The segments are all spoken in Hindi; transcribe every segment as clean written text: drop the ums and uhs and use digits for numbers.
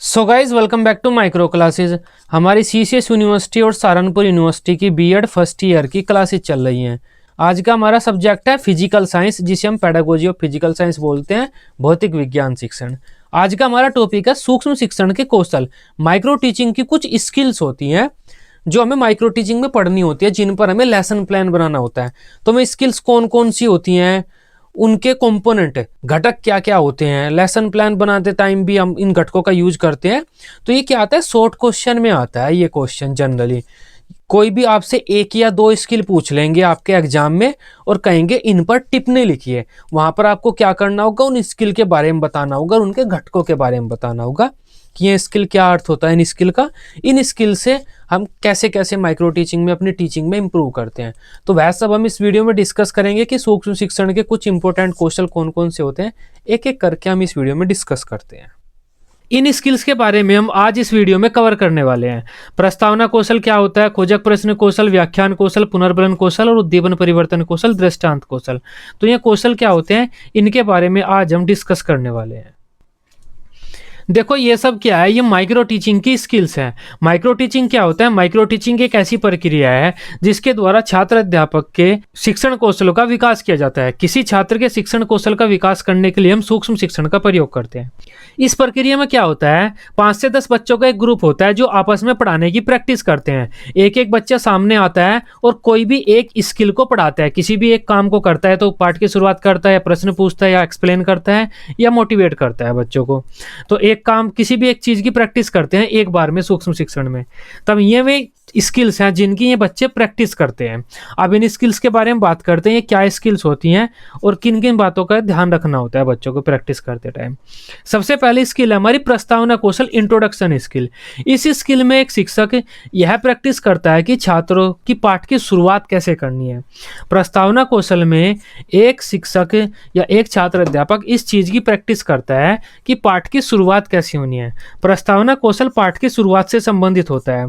So guys welcome back to micro classes. हमारी सीसीएस यूनिवर्सिटी और सहारनपुर यूनिवर्सिटी की बीएड फर्स्ट ईयर की क्लासेस चल रही हैं। आज का हमारा सब्जेक्ट है फिजिकल साइंस, जिसे हम पेडागोजी ऑफ फिजिकल साइंस बोलते हैं, भौतिक विज्ञान शिक्षण। आज का हमारा टॉपिक है सूक्ष्म शिक्षण के कौशल। माइक्रो टीचिंग की कुछ स्किल्स होती हैं जो हमें माइक्रो टीचिंग में पढ़नी होती है, जिन पर हमें लेसन प्लान बनाना होता है। तो हमें स्किल्स कौन कौन सी होती हैं, उनके कंपोनेंट घटक क्या क्या होते हैं, लेसन प्लान बनाते टाइम भी हम इन घटकों का यूज करते हैं। तो ये क्या आता है, शॉर्ट क्वेश्चन में आता है ये क्वेश्चन। जनरली कोई भी आपसे एक या दो स्किल पूछ लेंगे आपके एग्जाम में और कहेंगे इन पर टिप्पणी लिखिए। वहां पर आपको क्या करना होगा, उन स्किल के बारे में बताना होगा, उनके घटकों के बारे में बताना होगा कि ये स्किल क्या अर्थ होता है इन स्किल का, इन स्किल से हम कैसे कैसे माइक्रो टीचिंग में अपनी टीचिंग में इंप्रूव करते हैं। तो वह सब हम इस वीडियो में डिस्कस करेंगे कि सूक्ष्म शिक्षण के कुछ इंपॉर्टेंट कौशल कौन कौन से होते हैं, एक एक करके हम इस वीडियो में डिस्कस करते हैं। इन स्किल्स के बारे में हम आज इस वीडियो में कवर करने वाले हैं। प्रस्तावना कौशल क्या होता है, खोजक प्रश्न कौशल, व्याख्यान कौशल, पुनर्बलन कौशल और उद्दीपन परिवर्तन कौशल, दृष्टांत कौशल। तो ये कौशल क्या होते हैं, इनके बारे में आज हम डिस्कस करने वाले हैं। देखो ये सब क्या है, ये माइक्रो टीचिंग की स्किल्स हैं। माइक्रो टीचिंग क्या होता है, माइक्रो टीचिंग एक ऐसी प्रक्रिया है जिसके द्वारा छात्र अध्यापक के शिक्षण कौशलों का विकास किया जाता है। किसी छात्र के शिक्षण कौशल का विकास करने के लिए हम सूक्ष्म शिक्षण का प्रयोग करते हैं। इस प्रक्रिया में क्या होता है, 5 से 10 बच्चों का एक ग्रुप होता है जो आपस में पढ़ाने की प्रैक्टिस करते हैं। एक एक बच्चा सामने आता है और कोई भी एक स्किल को पढ़ाता है, किसी भी एक काम को करता है। तो पाठ की शुरुआत करता है, या प्रश्न पूछता है, या एक्सप्लेन करता है, या मोटिवेट करता है बच्चों को। तो एक काम, किसी भी एक चीज की प्रैक्टिस करते हैं एक बार में सूक्ष्म शिक्षण में। तब ये वे स्किल्स हैं जिनकी ये बच्चे प्रैक्टिस करते हैं। अब इन स्किल्स के बारे में बात करते हैं, ये क्या स्किल्स होती हैं और किन किन बातों का ध्यान रखना होता है बच्चों को प्रैक्टिस करते टाइम। सबसे पहली स्किल है हमारी प्रस्तावना कौशल, इंट्रोडक्शन स्किल। इस स्किल में एक शिक्षक यह प्रैक्टिस करता है कि छात्रों की पाठ की शुरुआत कैसे करनी है। प्रस्तावना कौशल में एक शिक्षक या एक छात्र अध्यापक इस चीज की प्रैक्टिस करता है कि पाठ की शुरुआत कैसी होनी है। प्रस्तावना कौशल पाठ की शुरुआत से संबंधित होता है।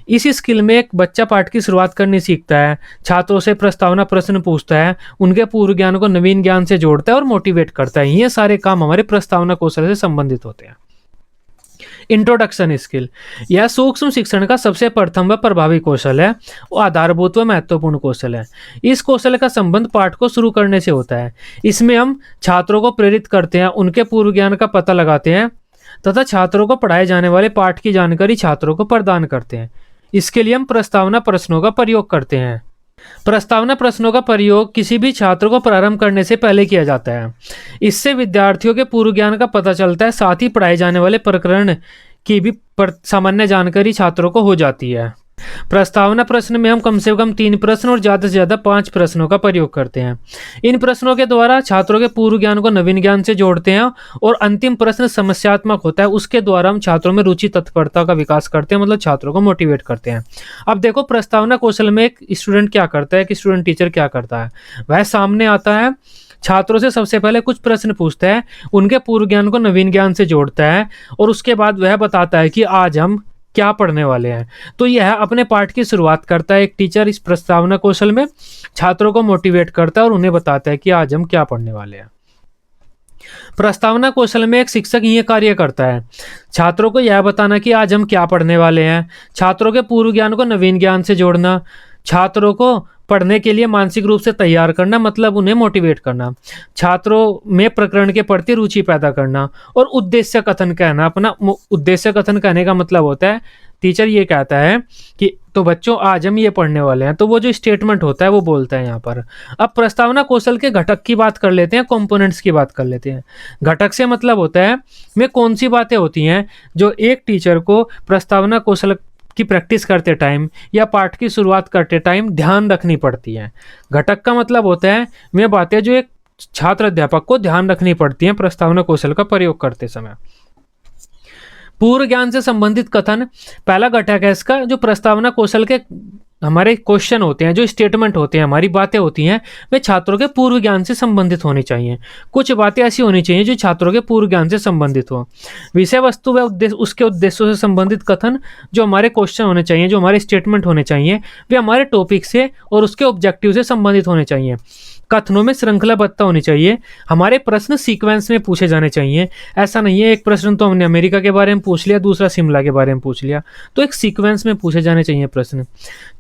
इस स्किल में एक बच्चा पाठ की शुरुआत करनी सीखता है, छात्रों से प्रस्तावना प्रश्न पूछता है, उनके पूर्व ज्ञान को नवीन ज्ञान से जोड़ता है और मोटिवेट करता है। ये सारे काम हमारे प्रस्तावना कौशल से संबंधित होते हैं। इंट्रोडक्शन स्किल, यह सूक्ष्म शिक्षण का सबसे प्रथम व प्रभावी कौशल है और आधारभूत व महत्वपूर्ण कौशल है। इस कौशल का संबंध पाठ को शुरू करने से होता है। इसमें हम छात्रों को प्रेरित करते हैं, उनके पूर्व ज्ञान का पता लगाते हैं तथा छात्रों को पढ़ाए जाने वाले पाठ की जानकारी छात्रों को प्रदान करते हैं। इसके लिए हम प्रस्तावना प्रश्नों का प्रयोग करते हैं। प्रस्तावना प्रश्नों का प्रयोग किसी भी छात्र को प्रारंभ करने से पहले किया जाता है। इससे विद्यार्थियों के पूर्व ज्ञान का पता चलता है, साथ ही पढ़ाए जाने वाले प्रकरण की भी सामान्य जानकारी छात्रों को हो जाती है। प्रस्तावना प्रश्न में हम कम से कम 3 प्रश्न और ज्यादा से ज्यादा 5 प्रश्नों का प्रयोग करते हैं। इन प्रश्नों के द्वारा छात्रों के पूर्व ज्ञान को नवीन ज्ञान से जोड़ते हैं और अंतिम प्रश्न समस्यात्मक होता है। उसके द्वारा हम छात्रों में रुचि तत्परता का विकास करते हैं, मतलब छात्रों को मोटिवेट करते हैं। अब देखो प्रस्तावना कौशल में एक स्टूडेंट क्या करता है, कि स्टूडेंट टीचर क्या करता है, वह सामने आता है, छात्रों से सबसे पहले कुछ प्रश्न पूछता है, उनके पूर्व ज्ञान को नवीन ज्ञान से जोड़ता है और उसके बाद वह बताता है कि आज हम क्या पढ़ने वाले हैं। तो यह अपने पाठ की शुरुआत करता है। एक टीचर इस प्रस्तावना कौशल में छात्रों को मोटिवेट करता है और उन्हें बताता है कि आज हम क्या पढ़ने वाले हैं। प्रस्तावना कौशल में एक शिक्षक ये कार्य करता है, छात्रों को यह बताना कि आज हम क्या पढ़ने वाले हैं, छात्रों के पूर्व ज्ञान को नवीन ज्ञान से जोड़ना, छात्रों को पढ़ने के लिए मानसिक रूप से तैयार करना, मतलब उन्हें मोटिवेट करना, छात्रों में प्रकरण के प्रति रुचि पैदा करना और उद्देश्य कथन कहना। अपना उद्देश्य कथन कहने का मतलब होता है, टीचर ये कहता है कि तो बच्चों आज हम ये पढ़ने वाले हैं, तो वो जो स्टेटमेंट होता है वो बोलता है यहाँ पर। अब प्रस्तावना कौशल के घटक की बात कर लेते हैं, कंपोनेंट्स की बात कर लेते हैं। घटक से मतलब होता है में कौन सी बातें होती हैं जो एक टीचर को प्रस्तावना कौशल की प्रैक्टिस करते टाइम या पाठ की शुरुआत करते टाइम ध्यान रखनी पड़ती हैं। घटक का मतलब होता है वे बातें जो एक छात्र अध्यापक को ध्यान रखनी पड़ती हैं प्रस्तावना कौशल का प्रयोग करते समय। पूर्व ज्ञान से संबंधित कथन पहला घटक है इसका। जो प्रस्तावना कौशल के हमारे क्वेश्चन होते हैं, जो स्टेटमेंट होते हैं, हमारी बातें होती हैं, वे छात्रों के पूर्व ज्ञान से संबंधित होनी चाहिए। कुछ बातें ऐसी होनी चाहिए जो छात्रों के पूर्व ज्ञान से संबंधित हो। विषय वस्तु व उद्देश्य, उसके उद्देश्यों से संबंधित कथन जो हमारे क्वेश्चन होने चाहिए, जो हमारे स्टेटमेंट होने चाहिए, वे हमारे टॉपिक से और उसके ऑब्जेक्टिव से संबंधित होने चाहिए। कथनों में श्रृंखलाबद्धता होनी चाहिए, हमारे प्रश्न सीक्वेंस में पूछे जाने चाहिए। ऐसा नहीं है एक प्रश्न तो हमने अमेरिका के बारे में पूछ लिया, दूसरा शिमला के बारे में पूछ लिया, तो एक सीक्वेंस में पूछे जाने चाहिए प्रश्न।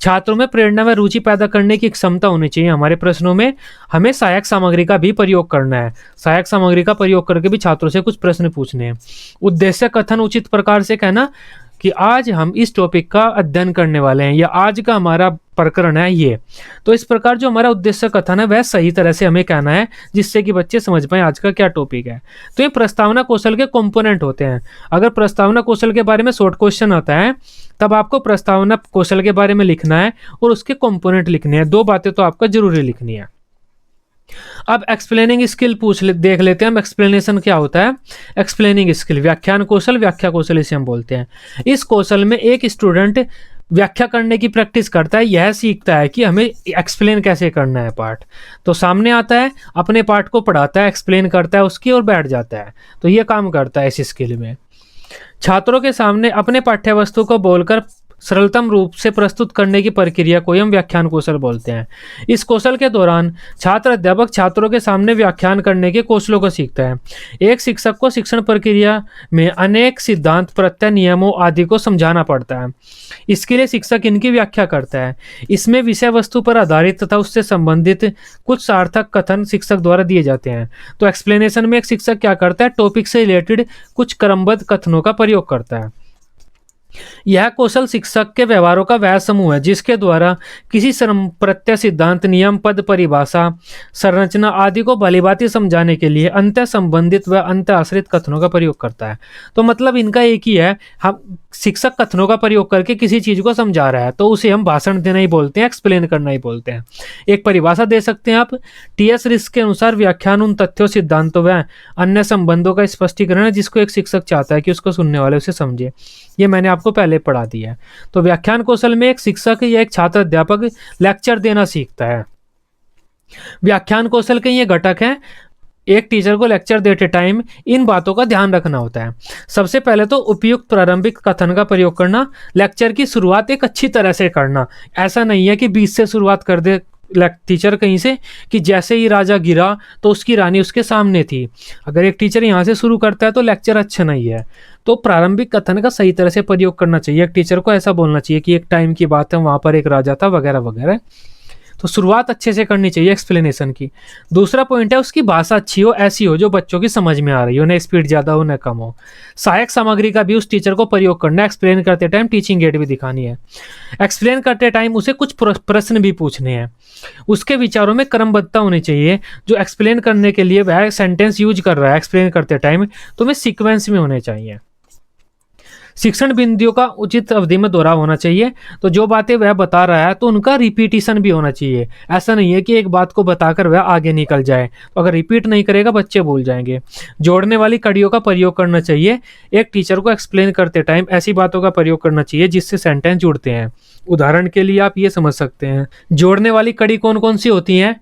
छात्रों में प्रेरणा व रुचि पैदा करने की क्षमता होनी चाहिए हमारे प्रश्नों में। हमें सहायक सामग्री का भी प्रयोग करना है, सहायक सामग्री का प्रयोग करके भी छात्रों से कुछ प्रश्न पूछने हैं। उद्देश्य कथन उचित प्रकार से कहना कि आज हम इस टॉपिक का अध्ययन करने वाले हैं या आज का हमारा प्रकरण है ये, तो इस प्रकार जो हमारा उद्देश्य कथन है वह सही तरह से हमें कहना है जिससे कि बच्चे समझ पाए आज का क्या टॉपिक है। तो ये प्रस्तावना कौशल के कंपोनेंट होते हैं। अगर प्रस्तावना कौशल के बारे में शॉर्ट क्वेश्चन आता है तब आपको प्रस्तावना कौशल के बारे में लिखना है और उसके कंपोनेंट लिखने हैं। 2 बातें तो आपको जरूरी लिखनी है। अब एक्सप्लेनिंग स्किल देख लेते हैं हम। एक्सप्लेनेशन क्या होता है? एक्सप्लेनिंग स्किल व्याख्यान कौशल, व्याख्या कौशल इसे हम बोलते हैं। इस कौशल में एक स्टूडेंट व्याख्या करने की प्रैक्टिस करता है, यह सीखता है कि हमें एक्सप्लेन कैसे करना है पाठ। तो सामने आता है, अपने पाठ को पढ़ाता है, एक्सप्लेन करता है उसकी और बैठ जाता है। तो यह काम करता है इस स्किल में। छात्रों के सामने अपने पाठ्य वस्तु को बोलकर सरलतम रूप से प्रस्तुत करने की प्रक्रिया को हम व्याख्यान कौशल बोलते हैं। इस कौशल के दौरान छात्र अध्यापक छात्रों के सामने व्याख्यान करने के कौशलों को सीखता है। एक शिक्षक को शिक्षण प्रक्रिया में अनेक सिद्धांत, प्रत्यय, नियमों आदि को समझाना पड़ता है। इसके लिए शिक्षक इनकी व्याख्या करता है। इसमें विषय वस्तु पर आधारित तथा उससे संबंधित कुछ सार्थक कथन शिक्षक द्वारा दिए जाते हैं। तो एक्सप्लेनेशन में एक शिक्षक क्या करता है? टॉपिक से रिलेटेड कुछ क्रमबद्ध कथनों का प्रयोग करता है। यह कौशल शिक्षक के व्यवहारों का वह समूह है जिसके द्वारा किसी प्रत्यय, सिद्धांत, नियम, पद, परिभाषा, संरचना आदि को भलीभांति समझाने के लिए अंतः संबंधित व अंतः आश्रित कथनों का प्रयोग करता है। तो मतलब इनका एक ही है, हम शिक्षक कथनों का प्रयोग करके किसी चीज को समझा रहा है तो उसे हम भाषण देना ही बोलते हैं, एक्सप्लेन करना ही बोलते हैं। एक परिभाषा दे सकते हैं आप, टी.एस. रिस्क के अनुसार व्याख्यान उन तथ्यों, सिद्धांतों व अन्य संबंधों का स्पष्टीकरण है जिसको एक शिक्षक चाहता है कि उसको सुनने वाले उसे समझे। ये मैंने आपको पहले पढ़ा दिया है। तो व्याख्यान कौशल में एक शिक्षक या एक छात्र अध्यापक लेक्चर देना सीखता है। व्याख्यान कौशल के ये घटक हैं। एक टीचर को लेक्चर देते टाइम इन बातों का ध्यान रखना होता है। सबसे पहले तो उपयुक्त प्रारंभिक कथन का प्रयोग करना, लेक्चर की शुरुआत एक अच्छी तरह से करना। ऐसा नहीं है कि बीच से शुरुआत कर दे टीचर कहीं से कि जैसे ही राजा गिरा तो उसकी रानी उसके सामने थी। अगर एक टीचर यहाँ से शुरू करता है तो लेक्चर अच्छा नहीं है। तो प्रारंभिक कथन का सही तरह से प्रयोग करना चाहिए। एक टीचर को ऐसा बोलना चाहिए कि एक टाइम की बात है, वहाँ पर एक राजा था वगैरह वगैरह। तो शुरुआत अच्छे से करनी चाहिए एक्सप्लेनेशन की। दूसरा पॉइंट है उसकी भाषा अच्छी हो, ऐसी हो जो बच्चों की समझ में आ रही हो, न स्पीड ज़्यादा हो न कम हो। सहायक सामग्री का भी उस टीचर को प्रयोग करना है। एक्सप्लेन करते टाइम टीचिंग एड भी दिखानी है। एक्सप्लेन करते टाइम उसे कुछ प्रश्न भी पूछने हैं। उसके विचारों में क्रमबद्धता होनी चाहिए। जो एक्सप्लेन करने के लिए वह सेंटेंस यूज कर रहा है एक्सप्लेन करते टाइम तो वे सीक्वेंस में होने चाहिए। शिक्षण बिंदुओं का उचित अवधि में दोहराव होना चाहिए। तो जो बातें वह बता रहा है तो उनका रिपीटिशन भी होना चाहिए। ऐसा नहीं है कि एक बात को बताकर वह आगे निकल जाए, तो अगर रिपीट नहीं करेगा बच्चे भूल जाएंगे। जोड़ने वाली कड़ियों का प्रयोग करना चाहिए। एक टीचर को एक्सप्लेन करते टाइम ऐसी बातों का प्रयोग करना चाहिए जिससे सेंटेंस जुड़ते हैं। उदाहरण के लिए आप ये समझ सकते हैं, जोड़ने वाली कड़ी कौन कौन सी होती हैं?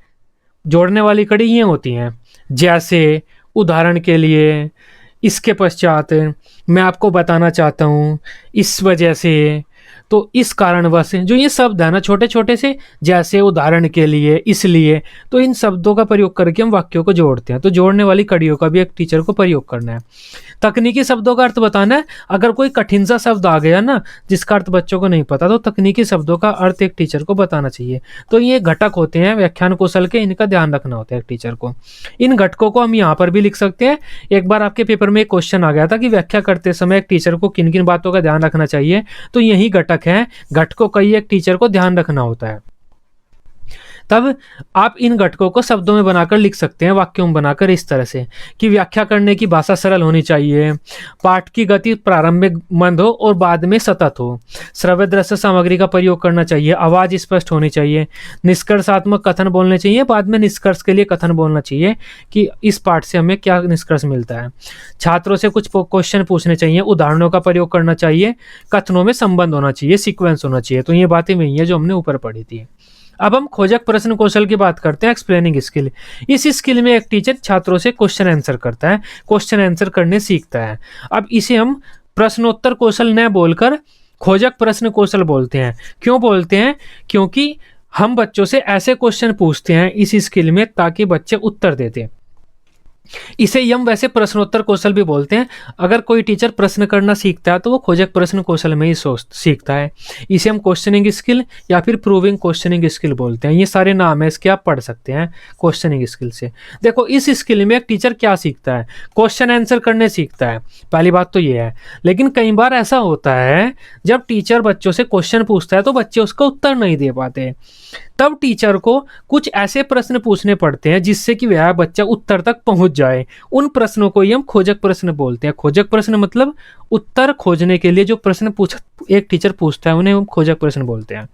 जोड़ने वाली कड़ी ये होती हैं, जैसे उदाहरण के लिए इसके पश्चात मैं आपको बताना चाहता हूँ, इस वजह से, तो इस कारणवश, जो ये शब्द है ना छोटे छोटे से, जैसे, उदाहरण के लिए, इसलिए, तो इन शब्दों का प्रयोग करके हम वाक्यों को जोड़ते हैं। तो जोड़ने वाली कड़ियों का भी एक टीचर को प्रयोग करना है। तकनीकी शब्दों का अर्थ बताना है। अगर कोई कठिन सा शब्द आ गया ना जिसका अर्थ बच्चों को नहीं पता तो तकनीकी शब्दों का अर्थ एक टीचर को बताना चाहिए। तो ये घटक होते हैं व्याख्यान कौशल के, इनका ध्यान रखना होता है एक टीचर को। इन घटकों को हम यहाँ पर भी लिख सकते हैं। एक बार आपके पेपर में एक क्वेश्चन आ गया था कि व्याख्या करते समय एक टीचर को किन किन बातों का ध्यान रखना चाहिए, तो यही घटक है। घटकों का एक टीचर को ध्यान रखना होता है। तब आप इन घटकों को शब्दों में बनाकर लिख सकते हैं, वाक्यों में बनाकर, इस तरह से कि व्याख्या करने की भाषा सरल होनी चाहिए, पाठ की गति प्रारंभ में मंद हो और बाद में सतत हो, श्रव्य दृश्य सामग्री का प्रयोग करना चाहिए, आवाज स्पष्ट होनी चाहिए, निष्कर्षात्मक कथन बोलने चाहिए, बाद में निष्कर्ष के लिए कथन बोलना चाहिए कि इस पाठ से हमें क्या निष्कर्ष मिलता है। छात्रों से कुछ क्वेश्चन पूछने चाहिए, उदाहरणों का प्रयोग करना चाहिए, कथनों में संबंध होना चाहिए, सीक्वेंस होना चाहिए। तो ये बातें वही है जो हमने ऊपर पढ़ी थी। अब हम खोजक प्रश्न कौशल की बात करते हैं, एक्सप्लेनिंग स्किल। इस स्किल में एक टीचर छात्रों से क्वेश्चन आंसर करता है, क्वेश्चन आंसर करने सीखता है। अब इसे हम प्रश्नोत्तर कौशल न बोलकर खोजक प्रश्न कौशल बोलते हैं। क्यों बोलते हैं? क्योंकि हम बच्चों से ऐसे क्वेश्चन पूछते हैं इस स्किल में ताकि बच्चे उत्तर देते। इसे हम वैसे प्रश्नोत्तर कौशल भी बोलते हैं। अगर कोई टीचर प्रश्न करना सीखता है तो वो खोजक प्रश्न कौशल में ही सीखता है। इसे हम क्वेश्चनिंग स्किल या फिर प्रूविंग क्वेश्चनिंग स्किल बोलते हैं। ये सारे नाम है, इसके आप पढ़ सकते हैं क्वेश्चनिंग स्किल से। देखो इस स्किल में एक टीचर क्या सीखता है, क्वेश्चन आंसर करने सीखता है, पहली बात तो ये है। लेकिन कई बार ऐसा होता है जब टीचर बच्चों से क्वेश्चन पूछता है तो बच्चे उसका उत्तर नहीं दे पाते, तब टीचर को कुछ ऐसे प्रश्न पूछने पड़ते हैं जिससे कि वह बच्चा उत्तर तक पहुंच जाए। उन प्रश्नों को ही हम खोजक प्रश्न बोलते हैं। खोजक प्रश्न मतलब उत्तर खोजने के लिए जो प्रश्न एक टीचर पूछता है उन्हें हम खोजक प्रश्न बोलते हैं।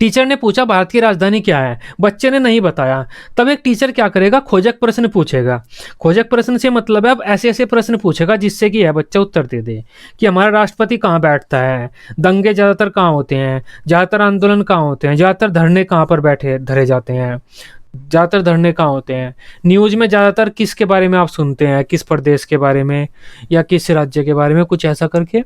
टीचर ने पूछा भारत की राजधानी क्या है, बच्चे ने नहीं बताया, तब एक टीचर क्या करेगा, खोजक प्रश्न पूछेगा। खोजक प्रश्न से मतलब है अब ऐसे ऐसे प्रश्न पूछेगा जिससे कि यह बच्चा उत्तर दे दे कि हमारा राष्ट्रपति कहाँ बैठता है, दंगे ज़्यादातर कहाँ होते हैं, ज़्यादातर आंदोलन कहाँ होते हैं, ज़्यादातर धरने कहाँ पर धरे जाते हैं, ज़्यादातर धरने कहाँ होते हैं, न्यूज़ में ज़्यादातर किसके बारे में आप सुनते हैं, किस प्रदेश के बारे में या किस राज्य के बारे में, कुछ ऐसा करके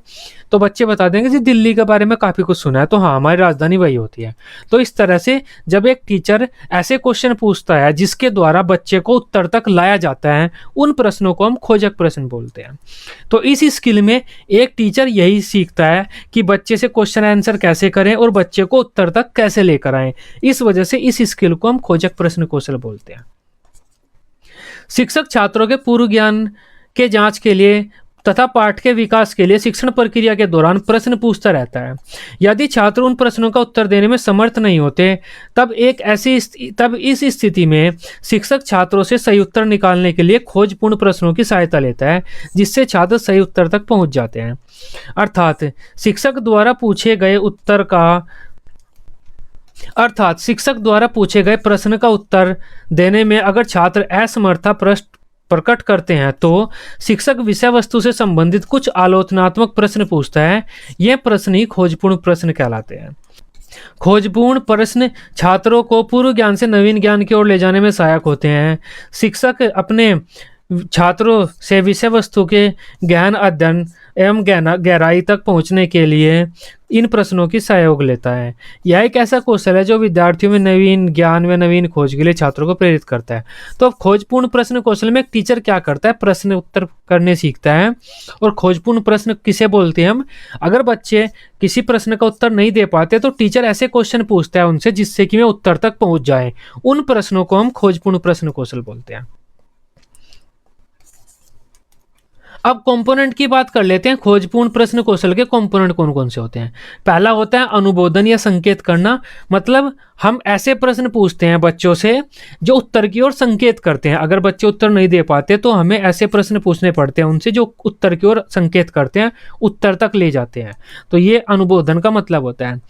तो बच्चे बता देंगे जी दिल्ली के बारे में काफ़ी कुछ सुना है, तो हाँ हमारी राजधानी वही होती है। तो इस तरह से जब एक टीचर ऐसे क्वेश्चन पूछता है जिसके द्वारा बच्चे को उत्तर तक लाया जाता है, उन प्रश्नों को हम खोजक प्रश्न बोलते हैं। तो इस स्किल में एक टीचर यही सीखता है कि बच्चे से क्वेश्चन आंसर कैसे करें और बच्चे को उत्तर तक कैसे लेकर आएं। इस वजह से इस स्किल को हम खोजक प्रश्न कौशल बोलते हैं। शिक्षक छात्रों के पूर्व ज्ञान के जांच के लिए तथा पाठ के विकास के लिए शिक्षण प्रक्रिया के दौरान प्रश्न पूछता रहता है। यदि छात्र उन प्रश्नों का उत्तर देने में समर्थ नहीं होते तब इस स्थिति में शिक्षक छात्रों से सही उत्तर निकालने के लिए खोजपूर्ण प्रश्नों की सहायता लेता है, जिससे छात्र सही उत्तर तक पहुंच जाते हैं। अर्थात शिक्षक द्वारा पूछे गए प्रश्न का उत्तर देने में अगर छात्र असमर्थता प्रकट करते हैं तो शिक्षक विषय वस्तु से संबंधित कुछ आलोचनात्मक प्रश्न पूछता है। यह प्रश्न ही खोजपूर्ण प्रश्न कहलाते हैं। खोजपूर्ण प्रश्न छात्रों को पूर्व ज्ञान से नवीन ज्ञान की ओर ले जाने में सहायक होते हैं। शिक्षक अपने छात्रों से विषय वस्तु के गहन अध्ययन एवं गहराई तक पहुंचने के लिए इन प्रश्नों की सहयोग लेता है। यह एक ऐसा कौशल है जो विद्यार्थियों में नवीन ज्ञान व नवीन खोज के लिए छात्रों को प्रेरित करता है। तो अब खोजपूर्ण प्रश्न कौशल में एक टीचर क्या करता है, प्रश्न उत्तर करने सीखता है। और खोजपूर्ण प्रश्न किसे बोलते हैं हम, अगर बच्चे किसी प्रश्न का उत्तर नहीं दे पाते तो टीचर ऐसे क्वेश्चन पूछता है उनसे जिससे कि वे उत्तर तक पहुंच जाए। उन प्रश्नों को हम खोजपूर्ण प्रश्न कौशल बोलते हैं। अब कंपोनेंट की बात कर लेते हैं। खोजपूर्ण प्रश्न कौशल के कंपोनेंट कौन कौन से होते हैं। पहला होता है अनुबोधन या संकेत करना, मतलब हम ऐसे प्रश्न पूछते हैं बच्चों से जो उत्तर की ओर संकेत करते हैं। अगर बच्चे उत्तर नहीं दे पाते तो हमें ऐसे प्रश्न पूछने पड़ते हैं उनसे जो उत्तर की ओर संकेत करते हैं, उत्तर तक ले जाते हैं। तो ये अनुबोधन का मतलब होता है।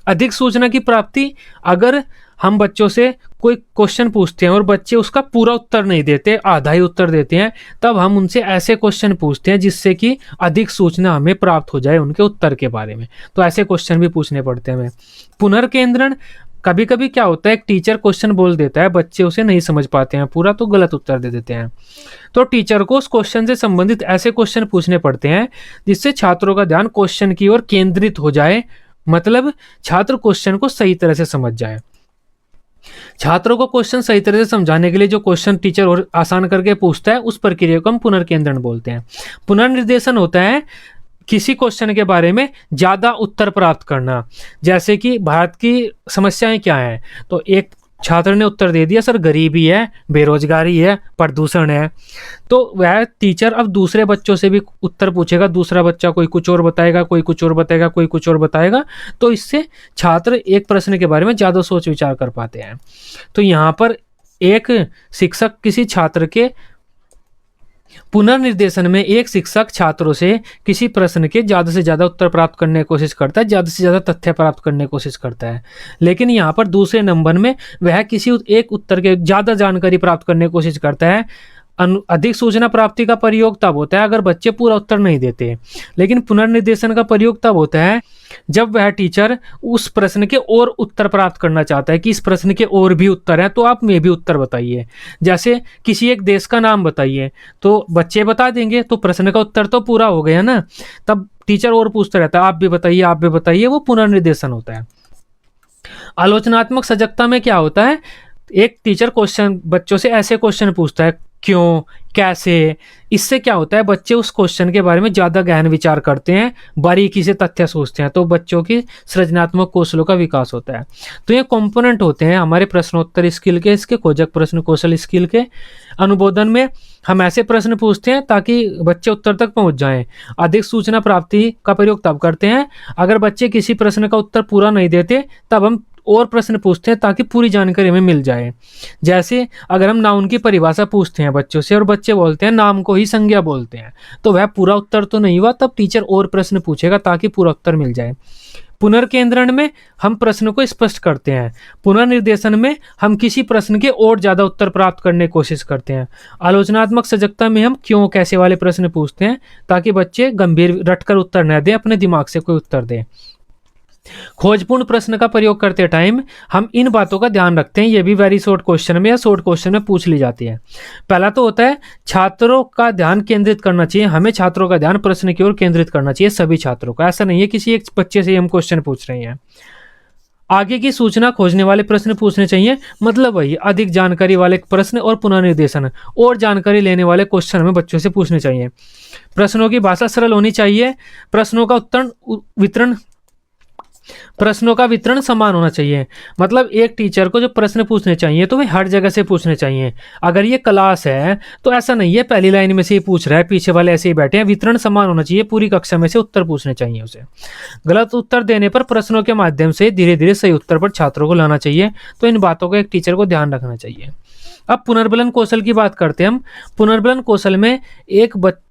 अधिक सूचना की प्राप्ति, अगर हम बच्चों से कोई क्वेश्चन पूछते हैं और बच्चे उसका पूरा उत्तर नहीं देते, आधा ही उत्तर देते हैं, तब हम उनसे ऐसे क्वेश्चन पूछते हैं जिससे कि अधिक सूचना हमें प्राप्त हो जाए उनके उत्तर के बारे में। तो ऐसे क्वेश्चन भी पूछने पड़ते हैं हमें। पुनर्केंद्रण, कभी कभी क्या होता है एक टीचर क्वेश्चन बोल देता है, बच्चे उसे नहीं समझ पाते हैं पूरा तो गलत उत्तर दे देते हैं। तो टीचर को उस क्वेश्चन से संबंधित ऐसे क्वेश्चन पूछने पड़ते हैं जिससे छात्रों का ध्यान क्वेश्चन की ओर केंद्रित हो जाए, मतलब छात्र क्वेश्चन को सही तरह से समझ जाए। छात्रों को क्वेश्चन सही तरह से समझाने के लिए जो क्वेश्चन टीचर और आसान करके पूछता है उस प्रक्रिया को हम पुनर्केंद्रण बोलते हैं। पुनर्निर्देशन होता है किसी क्वेश्चन के बारे में ज़्यादा उत्तर प्राप्त करना। जैसे कि भारत की समस्याएं क्या हैं, तो एक छात्र ने उत्तर दे दिया सर गरीबी है, बेरोजगारी है, प्रदूषण है। तो वह टीचर अब दूसरे बच्चों से भी उत्तर पूछेगा, दूसरा बच्चा कोई कुछ और बताएगा, कोई कुछ और बताएगा, कोई कुछ और बताएगा। तो इससे छात्र एक प्रश्न के बारे में ज़्यादा सोच विचार कर पाते हैं। तो यहाँ पर एक शिक्षक किसी छात्र के पुनर्निर्देशन में एक शिक्षक छात्रों से किसी प्रश्न के ज़्यादा से ज़्यादा उत्तर प्राप्त करने की कोशिश करता है, ज़्यादा से ज़्यादा तथ्य प्राप्त करने की कोशिश करता है। लेकिन यहाँ पर दूसरे नंबर में वह किसी एक उत्तर के ज़्यादा जानकारी प्राप्त करने की कोशिश करता है। अधिक सूचना प्राप्ति का प्रयोग तब होता है अगर बच्चे पूरा उत्तर नहीं देते, लेकिन पुनर्निर्देशन का प्रयोग तब होता है जब वह टीचर उस प्रश्न के और उत्तर प्राप्त करना चाहता है कि इस प्रश्न के और भी उत्तर हैं तो आप में भी उत्तर बताइए। जैसे किसी एक देश का नाम बताइए, तो बच्चे बता देंगे तो प्रश्न का उत्तर तो पूरा हो गया ना, तब टीचर और पूछता रहता है आप भी बताइए, आप भी बताइए, वो पुनर्निर्देशन होता है। आलोचनात्मक सजगता में क्या होता है, एक टीचर क्वेश्चन बच्चों से ऐसे क्वेश्चन पूछता है, क्यों, कैसे। इससे क्या होता है, बच्चे उस क्वेश्चन के बारे में ज़्यादा गहन विचार करते हैं, बारीकी से तथ्य सोचते हैं, तो बच्चों की सृजनात्मक कौशलों का विकास होता है। तो ये कंपोनेंट होते हैं हमारे प्रश्नोत्तर स्किल के, इसके खोजक प्रश्न कौशल स्किल के। अनुबोधन में हम ऐसे प्रश्न पूछते हैं ताकि बच्चे उत्तर तक पहुंच जाएं। अधिक सूचना प्राप्ति का प्रयोग तब करते हैं अगर बच्चे किसी प्रश्न का उत्तर पूरा नहीं देते, तब हम और प्रश्न पूछते हैं ताकि पूरी जानकारी हमें मिल जाए। जैसे अगर हम नाउन की परिभाषा पूछते हैं बच्चों से और बच्चे बोलते हैं नाम को ही संज्ञा बोलते हैं, तो वह पूरा उत्तर तो नहीं हुआ, तब टीचर और प्रश्न पूछेगा ताकि पूरा उत्तर मिल जाए। पुनर्केंद्रण में हम प्रश्न को स्पष्ट करते हैं। पुनर्निर्देशन में हम किसी प्रश्न के और ज्यादा उत्तर प्राप्त करने की कोशिश करते हैं। आलोचनात्मक सजगता में हम क्यों, कैसे वाले प्रश्न पूछते हैं ताकि बच्चे गंभीर रटकर उत्तर न दें, अपने दिमाग से कोई उत्तर दें। खोजपूर्ण प्रश्न का प्रयोग करते टाइम हम इन बातों का ध्यान रखते हैं, ये भी वेरी शॉर्ट क्वेश्चन में या शॉर्ट क्वेश्चन में पूछ ली जाती है। पहला तो होता है छात्रों का ध्यान केंद्रित करना चाहिए, हमें छात्रों का ध्यान प्रश्न की ओर केंद्रित करना चाहिए, सभी छात्रों का। ऐसा नहीं है किसी एक बच्चे से हम क्वेश्चन पूछ रहे हैं। आगे की सूचना खोजने वाले प्रश्न पूछने चाहिए, मतलब वही अधिक जानकारी वाले प्रश्न और पुनर्निर्देशन और जानकारी लेने वाले क्वेश्चन हमें बच्चों से पूछने चाहिए। प्रश्नों की भाषा सरल होनी चाहिए। प्रश्नों का वितरण समान होना चाहिए। मतलब एक टीचर को जो प्रश्न पूछने चाहिए तो वे हर जगह से पूछने चाहिए। अगर ये क्लास है तो ऐसा नहीं है पहली लाइन में से ही पूछ रहा है, पीछे वाले ऐसे ही बैठे हैं। वितरण समान होना चाहिए, पूरी कक्षा में से उत्तर पूछने चाहिए उसे। गलत उत्तर देने पर प्रश्नों के माध्यम से धीरे धीरे सही उत्तर पर छात्रों को लाना चाहिए। तो इन बातों को एक टीचर को ध्यान रखना चाहिए। अब पुनर्बलन कौशल की बात करते हैं हम। पुनर्बलन कौशल में एक बच्चा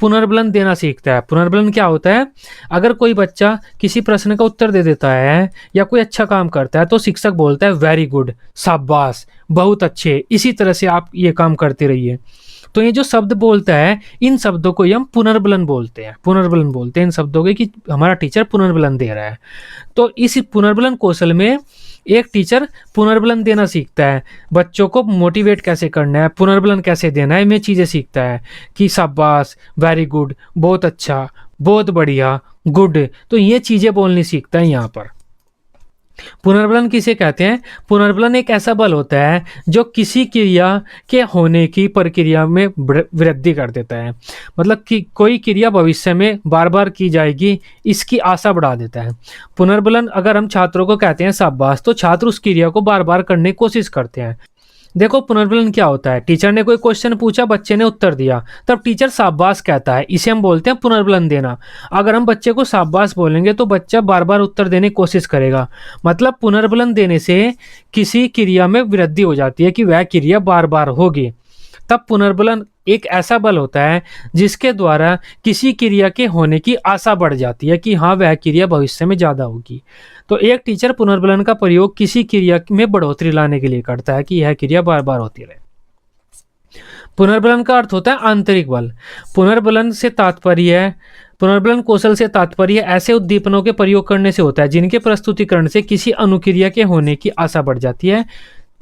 पुनर्बलन देना सीखता है। पुनर्बलन क्या होता है, अगर कोई बच्चा किसी प्रश्न का उत्तर दे देता है या कोई अच्छा काम करता है तो शिक्षक बोलता है वेरी गुड, शाबाश, बहुत अच्छे, इसी तरह से आप ये काम करते रहिए। तो ये जो शब्द बोलता है, इन शब्दों को हम पुनर्बलन बोलते हैं। पुनर्बलन बोलते हैं इन शब्दों के कि हमारा टीचर पुनर्बलन दे रहा है। तो इस पुनर्बलन कौशल में एक टीचर पुनर्बलन देना सीखता है, बच्चों को मोटिवेट कैसे करना है, पुनर्बलन कैसे देना है, में चीज़ें सीखता है कि शाबाश, वेरी गुड, बहुत अच्छा, बहुत बढ़िया, गुड। तो ये चीज़ें बोलनी सीखता है यहाँ पर। पुनर्बलन किसे कहते हैं? पुनर्बलन एक ऐसा बल होता है जो किसी क्रिया के होने की प्रक्रिया में वृद्धि कर देता है। मतलब कि कोई क्रिया भविष्य में बार बार की जाएगी, इसकी आशा बढ़ा देता है। पुनर्बलन अगर हम छात्रों को कहते हैं शाबाश, तो छात्र उस क्रिया को बार बार करने की कोशिश करते हैं। देखो पुनर्बलन क्या होता है, टीचर ने कोई क्वेश्चन पूछा, बच्चे ने उत्तर दिया, तब टीचर शाबाश कहता है, इसे हम बोलते हैं पुनर्बलन देना। अगर हम बच्चे को शाबाश बोलेंगे तो बच्चा बार बार उत्तर देने की कोशिश करेगा। मतलब पुनर्बलन देने से किसी क्रिया में वृद्धि हो जाती है कि वह क्रिया बार बार होगी। तब पुनर्बलन एक ऐसा बल होता है जिसके द्वारा किसी क्रिया के होने की आशा बढ़ जाती है कि हाँ वह क्रिया भविष्य में ज़्यादा होगी। तो एक टीचर पुनर्बलन का प्रयोग किसी क्रिया में बढ़ोतरी लाने के लिए करता है कि यह क्रिया बार बार होती रहे। पुनर्बलन का अर्थ होता है आंतरिक बल। पुनर्बलन कौशल से तात्पर्य ऐसे उद्दीपनों के प्रयोग करने से होता है जिनके प्रस्तुतिकरण से किसी अनुक्रिया के होने की आशा बढ़ जाती है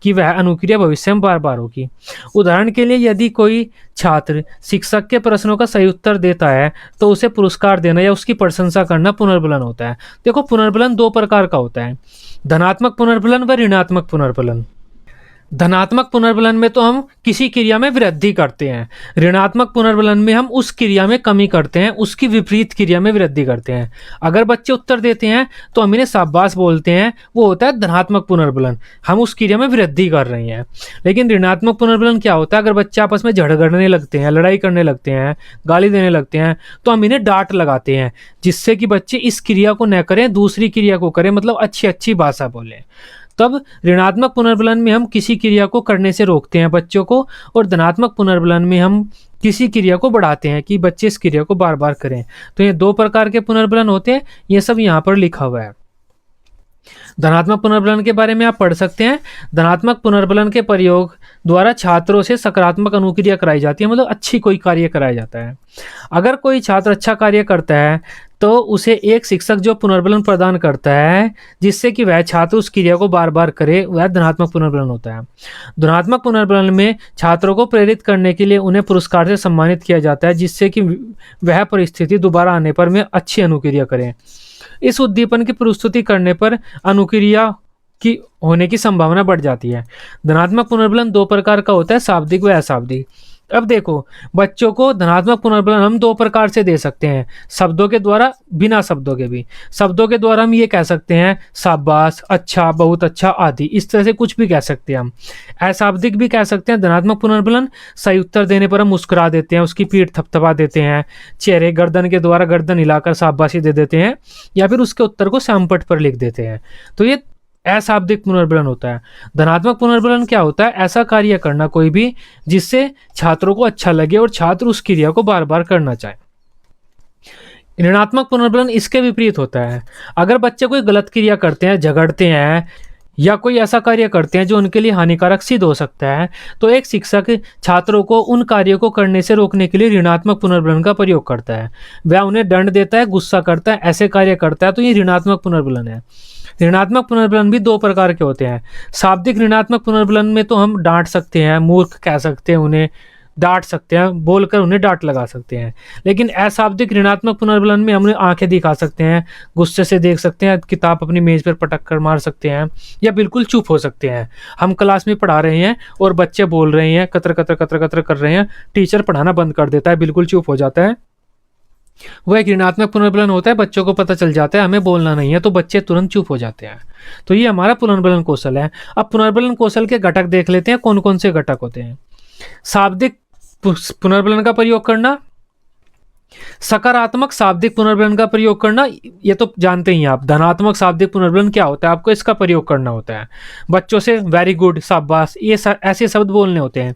कि वह अनुक्रिया भविष्य में बार बार होगी। उदाहरण के लिए यदि कोई छात्र शिक्षक के प्रश्नों का सही उत्तर देता है तो उसे पुरस्कार देना या उसकी प्रशंसा करना पुनर्बलन होता है। देखो पुनर्बलन दो प्रकार का होता है, धनात्मक पुनर्बलन व ऋणात्मक पुनर्बलन। धनात्मक पुनर्बलन में तो हम किसी क्रिया में वृद्धि करते हैं, ऋणात्मक पुनर्बलन में हम उस क्रिया में कमी करते हैं, उसकी विपरीत क्रिया में वृद्धि करते हैं। अगर बच्चे उत्तर देते हैं तो हम इन्हें शाबाश बोलते हैं, वो होता है धनात्मक पुनर्बलन, हम उस क्रिया में वृद्धि कर रहे हैं। लेकिन ऋणात्मक पुनर्बलन क्या होता है, अगर बच्चे आपस में झगड़ने लगते हैं, लड़ाई करने लगते हैं, गाली देने लगते हैं, तो हम इन्हें डांट लगाते हैं जिससे कि बच्चे इस क्रिया को न करें, दूसरी क्रिया को करें, मतलब अच्छी अच्छी भाषा बोलें। तब ऋणात्मक पुनर्बलन में हम किसी क्रिया को करने से रोकते हैं बच्चों को, और धनात्मक पुनर्बलन में हम किसी क्रिया को बढ़ाते हैं कि बच्चे इस क्रिया को बार बार करें। तो ये दो प्रकार के पुनर्बलन होते हैं, ये सब यहाँ पर लिखा हुआ है। धनात्मक पुनर्बलन के बारे में आप पढ़ सकते हैं। धनात्मक पुनर्बलन के प्रयोग द्वारा छात्रों से सकारात्मक अनुक्रिया कराई जाती है, मतलब अच्छी कोई कार्य कराया जाता है। अगर कोई छात्र अच्छा कार्य करता है तो उसे एक शिक्षक जो पुनर्बलन प्रदान करता है जिससे कि वह छात्र उस क्रिया को बार बार करे, वह धनात्मक पुनर्बलन होता है। धनात्मक पुनर्बलन में छात्रों को प्रेरित करने के लिए उन्हें पुरस्कार से सम्मानित किया जाता है जिससे कि वह परिस्थिति दोबारा आने पर में अच्छी अनुक्रिया करें। इस उद्दीपन की प्रस्तुति करने पर अनुक्रिया की होने की संभावना बढ़ जाती है। धनात्मक पुनर्बलन दो प्रकार का होता है, शाब्दिक व अशाब्दिक। अब देखो, बच्चों को धनात्मक पुनर्बलन हम दो प्रकार से दे सकते हैं, शब्दों के द्वारा, बिना शब्दों के भी। शब्दों के द्वारा हम ये कह सकते हैं शाबाश, अच्छा, बहुत अच्छा आदि, इस तरह से कुछ भी कह सकते हैं हम। अशाब्दिक भी कह सकते हैं धनात्मक पुनर्बलन, सही उत्तर देने पर हम मुस्कुरा देते हैं, उसकी पीठ थपथपा देते हैं, चेहरे गर्दन के द्वारा गर्दन हिलाकर शाबाशी दे देते हैं, या फिर उसके उत्तर को श्यामपट्ट पर लिख देते हैं। तो ये अशाब्दिक पुनर्बलन होता है। धनात्मक पुनर्बलन क्या होता है? ऐसा कार्य करना कोई भी जिससे छात्रों को अच्छा लगे और छात्र उस क्रिया को बार बार करना चाहे। ऋणात्मक पुनर्बलन इसके विपरीत होता है। अगर बच्चे कोई गलत क्रिया करते हैं, झगड़ते हैं या कोई ऐसा कार्य करते हैं जो उनके लिए हानिकारक सिद्ध हो सकता है, तो एक शिक्षक छात्रों को उन कार्यों को करने से रोकने के लिए ऋणात्मक पुनर्बलन का प्रयोग करता है। वह उन्हें दंड देता है, गुस्सा करता है, ऐसे कार्य करता है, तो ये ऋणात्मक पुनर्बलन है। ऋणात्मक पुनर्बलन भी दो प्रकार के होते हैं। शाब्दिक ऋणात्मक पुनर्बलन में तो हम डांट सकते हैं, मूर्ख कह सकते हैं, उन्हें डांट सकते हैं, बोलकर उन्हें डांट लगा सकते हैं। लेकिन अशाब्दिक ऋणात्मक पुनर्बलन में हम उन्हें आंखें दिखा सकते हैं, गुस्से से देख सकते हैं, किताब अपनी मेज पर पटक कर मार सकते हैं, या बिल्कुल चुप हो सकते हैं। हम क्लास में पढ़ा रहे हैं और बच्चे बोल रहे हैं, कतर कतर कतर कतर कर रहे हैं, टीचर पढ़ाना बंद कर देता है, बिल्कुल चुप हो जाता है। वो एक ऋणात्मक पुनर्बलन होता है। बच्चों को पता चल जाता है हमें बोलना नहीं है, तो बच्चे तुरंत चुप हो जाते हैं। तो ये हमारा पुनर्बलन कौशल है। अब पुनर्बलन कौशल के घटक देख लेते हैं, कौन कौन से घटक होते हैं। शाब्दिक पुनर्बलन का प्रयोग करना, सकारात्मक शाब्दिक पुनर्बलन का प्रयोग करना, ये तो जानते ही हैं आप। धनात्मक शाब्दिक पुनर्बलन क्या होता है, आपको इसका प्रयोग करना होता है, बच्चों से वेरी गुड, शाबाश, ये ऐसे शब्द बोलने होते हैं।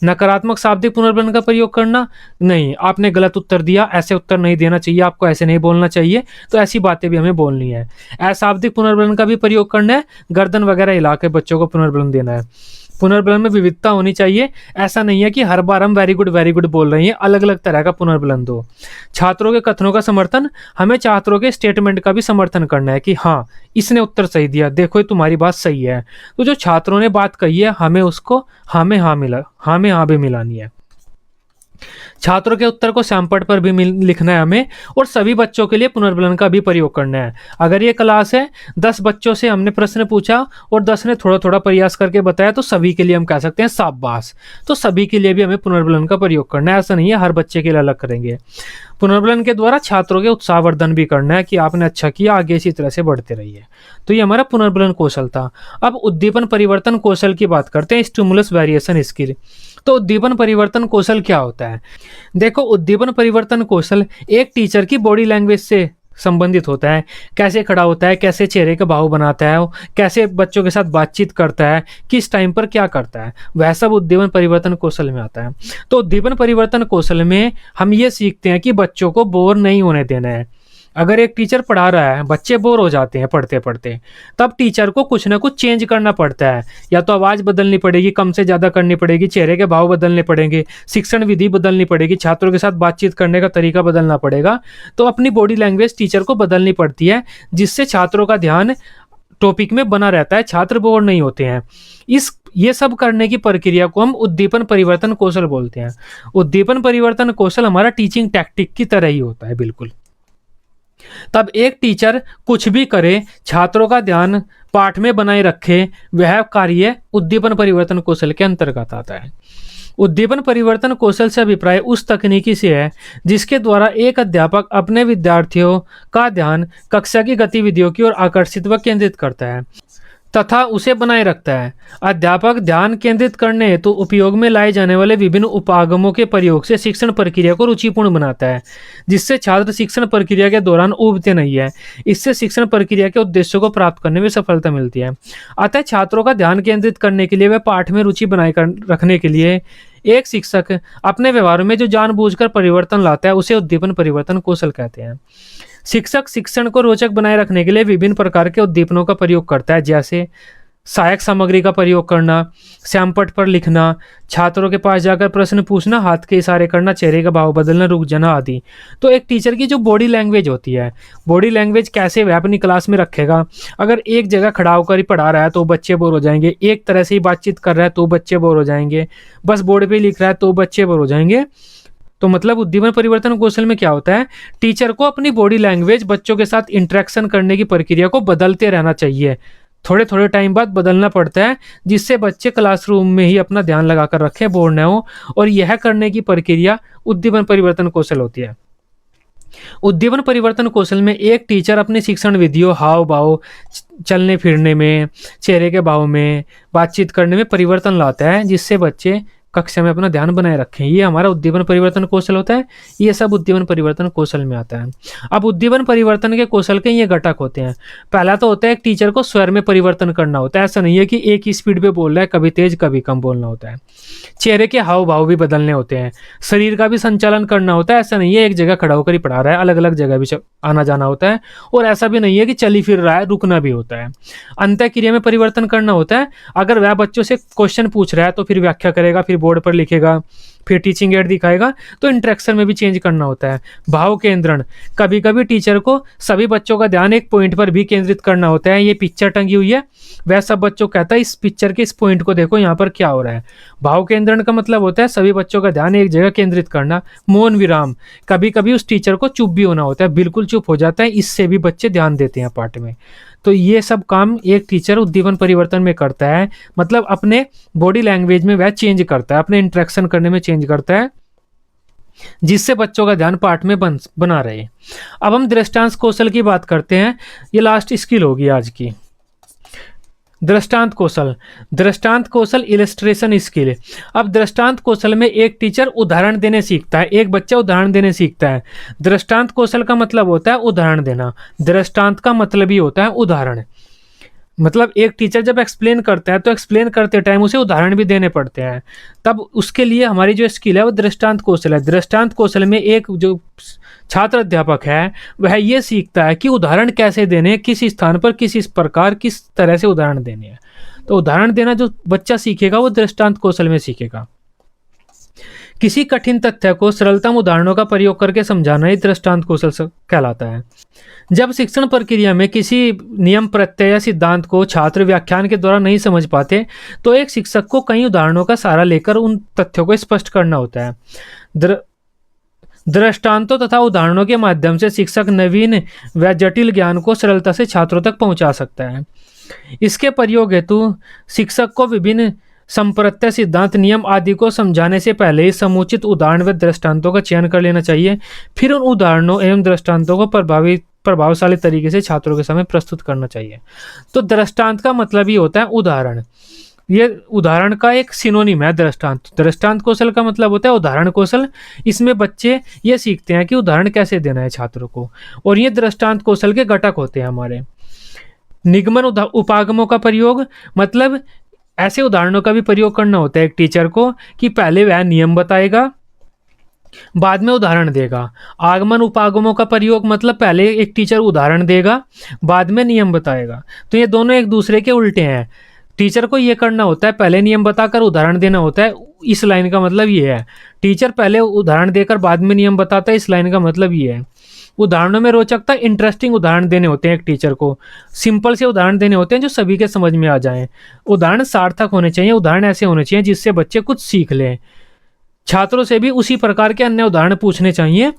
नकारात्मक शाब्दिक पुनर्बलन का प्रयोग करना, नहीं, आपने गलत उत्तर दिया, ऐसे उत्तर नहीं देना चाहिए, आपको ऐसे नहीं बोलना चाहिए, तो ऐसी बातें भी हमें बोलनी है। अशाब्दिक पुनर्बलन का भी प्रयोग करना है, गर्दन वगैरह हिला के बच्चों को पुनर्बलन देना है। पुनर्बलन में विविधता होनी चाहिए, ऐसा नहीं है कि हर बार हम वेरी गुड बोल रहे हैं, अलग अलग तरह का पुनर्बलन दो। छात्रों के कथनों का समर्थन, हमें छात्रों के स्टेटमेंट का भी समर्थन करना है कि हाँ, इसने उत्तर सही दिया, देखो ये तुम्हारी बात सही है। तो जो छात्रों ने बात कही है, हमें उसको हाँ में हाँ भी मिलानी है। छात्रों के उत्तर को श्यामपट्ट पर भी लिखना है हमें, और सभी बच्चों के लिए पुनर्बलन का भी प्रयोग करना है। अगर ये क्लास है, 10 बच्चों से हमने प्रश्न पूछा और 10 ने थोड़ा थोड़ा प्रयास करके बताया, तो सभी के लिए हम कह सकते हैं शाबाश। तो सभी के लिए भी हमें पुनर्बलन का प्रयोग करना है, ऐसा नहीं है हर बच्चे के लिए अलग करेंगे। पुनर्बलन के द्वारा छात्रों के उत्साहवर्धन भी करना है कि आपने अच्छा किया, आगे इसी तरह से बढ़ते रहिए। तो ये हमारा पुनर्बलन कौशल था। अब उद्दीपन परिवर्तन कौशल की बात करते हैं, स्टिमुलस वेरिएशन स्किल। तो उद्दीपन परिवर्तन कौशल क्या होता है? देखो, उद्दीपन परिवर्तन कौशल एक टीचर की बॉडी लैंग्वेज से संबंधित होता है। कैसे खड़ा होता है, कैसे चेहरे का भाव बनाता है, कैसे बच्चों के साथ बातचीत करता है, किस टाइम पर क्या करता है, वह सब उद्दीपन परिवर्तन कौशल में आता है। तो उद्दीपन परिवर्तन कौशल में हम ये सीखते हैं कि बच्चों को बोर नहीं होने देना है। अगर एक टीचर पढ़ा रहा है, बच्चे बोर हो जाते हैं पढ़ते पढ़ते, तब टीचर को कुछ ना कुछ चेंज करना पड़ता है। या तो आवाज़ बदलनी पड़ेगी, कम से ज़्यादा करनी पड़ेगी, चेहरे के भाव बदलने पड़ेंगे, शिक्षण विधि बदलनी पड़ेगी, छात्रों के साथ बातचीत करने का तरीका बदलना पड़ेगा। तो अपनी बॉडी लैंग्वेज टीचर को बदलनी पड़ती है, जिससे छात्रों का ध्यान टॉपिक में बना रहता है, छात्र बोर नहीं होते हैं। ये सब करने की प्रक्रिया को हम उद्दीपन परिवर्तन कौशल बोलते हैं। उद्दीपन परिवर्तन कौशल हमारा टीचिंग टैक्टिक की तरह ही होता है बिल्कुल। तब एक टीचर कुछ भी करे, छात्रों का ध्यान पाठ में बनाए रखे, वह कार्य उद्दीपन परिवर्तन कौशल के अंतर्गत आता है। उद्दीपन परिवर्तन कौशल से अभिप्राय उस तकनीकी से है जिसके द्वारा एक अध्यापक अपने विद्यार्थियों का ध्यान कक्षा की गतिविधियों की ओर आकर्षित व केंद्रित करता है तथा उसे बनाए रखता है। अध्यापक ध्यान केंद्रित करने हेतु उपयोग में लाए जाने वाले विभिन्न उपागमों के प्रयोग से शिक्षण प्रक्रिया को रुचिपूर्ण बनाता है, जिससे छात्र शिक्षण प्रक्रिया के दौरान ऊबते नहीं है। इससे शिक्षण प्रक्रिया के उद्देश्यों को प्राप्त करने में सफलता मिलती है। अतः छात्रों का ध्यान केंद्रित करने के लिए व पाठ में रुचि बनाए रखने के लिए एक शिक्षक अपने व्यवहार में जो जानबूझकर परिवर्तन लाता है, उसे उद्दीपन परिवर्तन कौशल कहते हैं। शिक्षक शिक्षण को रोचक बनाए रखने के लिए विभिन्न प्रकार के उद्दीपनों का प्रयोग करता है, जैसे सहायक सामग्री का प्रयोग करना, श्यामपट्ट पर लिखना, छात्रों के पास जाकर प्रश्न पूछना, हाथ के इशारे करना, चेहरे का भाव बदलना, रुक जाना आदि। तो एक टीचर की जो बॉडी लैंग्वेज होती है, बॉडी लैंग्वेज कैसे वह अपनी क्लास में रखेगा। अगर एक जगह खड़ा होकर ही पढ़ा रहा है तो बच्चे बोर हो जाएंगे, एक तरह से ही बातचीत कर रहा है तो बच्चे बोर हो जाएंगे, बस बोर्ड पे लिख रहा है तो बच्चे बोर हो जाएंगे। तो मतलब उद्दीपन परिवर्तन कौशल में क्या होता है, टीचर को अपनी बॉडी लैंग्वेज, बच्चों के साथ इंटरेक्शन करने की प्रक्रिया को बदलते रहना चाहिए थोड़े थोड़े टाइम बाद बदलना पड़ता है, जिससे बच्चे क्लासरूम में ही अपना ध्यान लगाकर रखें, बोर न हो। और यह करने की प्रक्रिया उद्दीपन परिवर्तन कौशल होती है। उद्दीपन परिवर्तन कौशल में एक टीचर अपनी शिक्षण विधियों, हाव भाव, चलने फिरने में, चेहरे के भाव में, बातचीत करने में परिवर्तन लाता है, जिससे बच्चे कक्षा में अपना ध्यान बनाए रखें। ये हमारा उद्दीपन परिवर्तन कौशल होता है। ये सब उद्दीपन परिवर्तन कौशल में आता है। अब उद्दीपन परिवर्तन के कौशल के ये घटक होते हैं। पहला तो होता है एक टीचर को स्वर में परिवर्तन करना होता है। ऐसा नहीं है कि एक ही स्पीड पे बोल रहा है, कभी तेज कभी कम बोलना होता है। चेहरे के हाव भाव भी बदलने होते हैं। शरीर का भी संचालन करना होता है। ऐसा नहीं है एक जगह खड़ा होकर ही पढ़ा रहा है, अलग अलग जगह भी आना जाना होता है। और ऐसा भी नहीं है कि चल ही फिर रहा है, रुकना भी होता है। अंतः क्रिया में परिवर्तन करना होता है। अगर वह बच्चों से क्वेश्चन पूछ रहा है तो फिर व्याख्या करेगा, फिर बोर्ड पर लिखेगा, फिर टीचिंग एड दिखाएगा। तो इंटरेक्शन में भी चेंज करना होता है। भाव केंद्रण, कभी कभी टीचर को सभी बच्चों का ध्यान एक पॉइंट पर भी केंद्रित करना होता है। ये पिक्चर टंगी हुई है, वह सब बच्चों कहता है इस पिक्चर के इस पॉइंट को देखो, यहाँ पर क्या हो रहा है। भाव केंद्रण का मतलब होता है सभी बच्चों का ध्यान एक जगह केंद्रित करना। मौन विराम, कभी कभी उस टीचर को चुप भी होना होता है, बिल्कुल चुप हो जाता है, इससे भी बच्चे ध्यान देते हैं पाठ में। तो ये सब काम एक टीचर उद्दीपन परिवर्तन में करता है, मतलब अपने बॉडी लैंग्वेज में वह चेंज करता है, अपने इंटरेक्शन करने में चेंज करता है, जिससे बच्चों का ध्यान पाठ में बना रहे। अब हम दृष्टांत कौशल की बात करते हैं। ये लास्ट स्किल होगी आज की। दृष्टांत कौशल, दृष्टांत कौशल इलस्ट्रेशन स्किल। अब दृष्टांत कौशल में एक टीचर उदाहरण देने सीखता है, एक बच्चा उदाहरण देने सीखता है। दृष्टांत कौशल का मतलब होता है उदाहरण देना। दृष्टांत का मतलब ही होता है उदाहरण। मतलब एक टीचर जब एक्सप्लेन करता है तो एक्सप्लेन करते टाइम उसे उदाहरण भी देने पड़ते हैं। तब उसके लिए हमारी जो स्किल है वो दृष्टांत कौशल है। दृष्टांत कौशल में एक जो छात्र अध्यापक है वह ये सीखता है कि उदाहरण कैसे देने, किस स्थान पर किस प्रकार किस तरह से उदाहरण देने हैं। तो उदाहरण देना जो बच्चा सीखेगा वो दृष्टांत कौशल में सीखेगा। किसी कठिन तथ्य को सरलतम उदाहरणों का प्रयोग करके समझाना ही दृष्टांत कौशल कहलाता है। जब शिक्षण प्रक्रिया में किसी नियम, प्रत्यय या सिद्धांत को छात्र व्याख्यान के द्वारा नहीं समझ पाते तो एक शिक्षक को कई उदाहरणों का सहारा लेकर उन तथ्यों को स्पष्ट करना होता है। दृष्टांतों तथा उदाहरणों के माध्यम से शिक्षक नवीन व जटिल ज्ञान को सरलता से छात्रों तक पहुंचा सकता है। इसके प्रयोग हेतु शिक्षक को विभिन्न संप्रत्यय, सिद्धांत, नियम आदि को समझाने से पहले ही समुचित उदाहरण व दृष्टांतों का चयन कर लेना चाहिए। फिर उन उदाहरणों एवं दृष्टांतों को प्रभावशाली तरीके से छात्रों के सामने प्रस्तुत करना चाहिए। तो दृष्टांत का मतलब ही होता है उदाहरण। ये उदाहरण का एक सिनोनिम है दृष्टांत। दृष्टांत कौशल का मतलब होता है उदाहरण कौशल। इसमें बच्चे ये सीखते हैं कि उदाहरण कैसे देना है छात्रों को, और ये दृष्टांत कौशल के घटक होते हैं हमारे। निगमन उपागमों का प्रयोग, मतलब ऐसे उदाहरणों का भी प्रयोग करना होता है एक टीचर को कि पहले वह नियम बताएगा, बाद में उदाहरण देगा। आगमन उपागमों का प्रयोग मतलब पहले एक टीचर उदाहरण देगा, बाद में नियम बताएगा। तो ये दोनों एक दूसरे के उल्टे हैं। टीचर को ये करना होता है पहले नियम बताकर उदाहरण देना होता है। इस लाइन का मतलब ये है। टीचर पहले उदाहरण देकर बाद में नियम बताता है, इस लाइन का मतलब ये है। उदाहरणों में रोचकता, इंटरेस्टिंग उदाहरण देने होते हैं एक टीचर को। सिंपल से उदाहरण देने होते हैं जो सभी के समझ में आ जाएं। उदाहरण सार्थक होने चाहिए, उदाहरण ऐसे होने चाहिए जिससे बच्चे कुछ सीख लें। छात्रों से भी उसी प्रकार के अन्य उदाहरण पूछने चाहिए।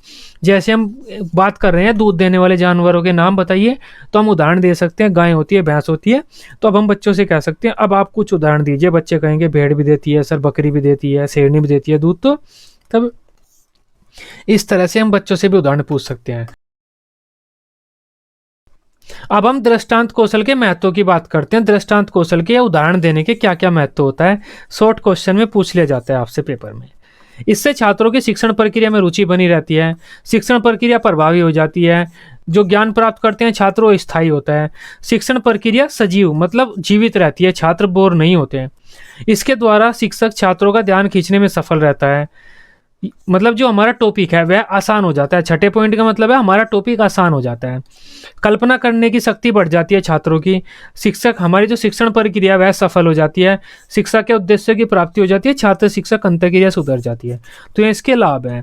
जैसे हम बात कर रहे हैं दूध देने वाले जानवरों के नाम बताइए, तो हम उदाहरण दे सकते हैं गाय होती है, भैंस होती है। तो अब हम बच्चों से कह सकते हैं अब आप कुछ उदाहरण दीजिए। बच्चे कहेंगे भेड़ भी देती है सर, बकरी भी देती है, शेरनी भी देती है दूध। तो तब इस तरह से हम बच्चों से भी उदाहरण पूछ सकते हैं। अब हम दृष्टांत कौशल के महत्व की बात करते हैं। दृष्टांत कौशल के या उदाहरण देने के क्या क्या महत्व होता है, शॉर्ट क्वेश्चन में पूछ लिया जाता है आपसे पेपर में। इससे छात्रों की शिक्षण प्रक्रिया में रुचि बनी रहती है, शिक्षण प्रक्रिया प्रभावी हो जाती है, जो ज्ञान प्राप्त करते हैं छात्रों स्थायी होता है, शिक्षण प्रक्रिया सजीव मतलब जीवित रहती है, छात्र बोर नहीं होते हैं। इसके द्वारा शिक्षक छात्रों का ध्यान खींचने में सफल रहता है। मतलब जो हमारा टॉपिक है वह आसान हो जाता है। छठे पॉइंट का मतलब है हमारा टॉपिक आसान हो जाता है। कल्पना करने की शक्ति बढ़ जाती है छात्रों की। शिक्षक हमारी जो शिक्षण प्रक्रिया वह सफल हो जाती है, शिक्षा के उद्देश्य की प्राप्ति हो जाती है, छात्र शिक्षक अंतःक्रिया सुधर जाती है। तो ये इसके लाभ हैं।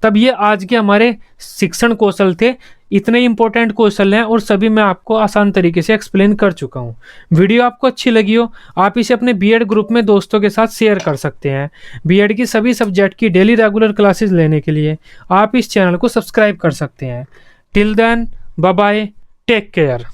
तब ये आज के हमारे शिक्षण कौशल थे। इतने इंपॉर्टेंट कौशल हैं और सभी मैं आपको आसान तरीके से एक्सप्लेन कर चुका हूँ। वीडियो आपको अच्छी लगी हो आप इसे अपने बीएड ग्रुप में दोस्तों के साथ शेयर कर सकते हैं। बीएड की सभी सब्जेक्ट की डेली रेगुलर क्लासेस लेने के लिए आप इस चैनल को सब्सक्राइब कर सकते हैं। Till then bye bye, take care.